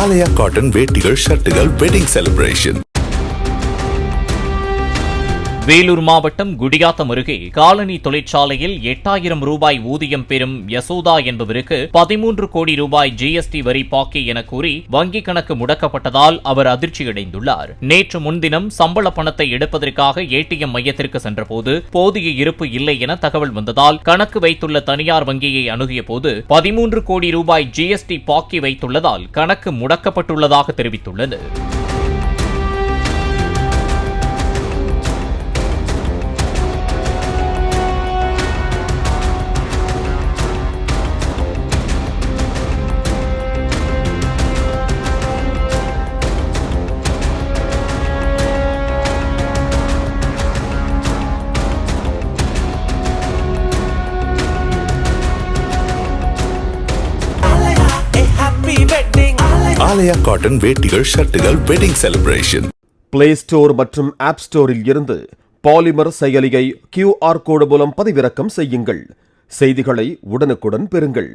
ஆலயா cotton வேட்டிகள் ஷர்ட்டுகள் wedding celebration. Vellore மாவட்டம் குடியாத்தம் அருகே காலனி தொழிற்சாலையில் 8000 ரூபாய் ஊதியம் பெறும் யசோதா என்பவருக்கு 13 கோடி ரூபாய் ஜிஎஸ்டி வரி பாக்கி என கூறி வங்கிக் கணக்கு முடக்கப்பட்டதால் அவர் அதிர்ச்சியடைந்துள்ளார். நேற்று முன்தினம் சம்பள பணத்தை எடுப்பதற்காக ஏடிஎம் மையத்திற்கு சென்றபோது போதிய இருப்பு இல்லை என தகவல் வந்ததால் கணக்கு வைத்துள்ள தனியார் வங்கியை அணுகிய போது 13 கோடி ரூபாய் ஜிஎஸ்டி பாக்கி வைத்துள்ளதால் கணக்கு முடக்கப்பட்டுள்ளதாக தெரிவித்துள்ளது. ஆலயா காட்டன் வேட்டிகள் ஷர்ட்டுகள் வெட்டிங் செலிப்ரேஷன். பிளே ஸ்டோர் மற்றும் ஆப் ஸ்டோரில் இருந்து பாலிமர் செயலியை QR கோடு மூலம் பதிவிறக்கம் செய்யுங்கள். செய்திகளை உடனுக்குடன் பெறுங்கள்.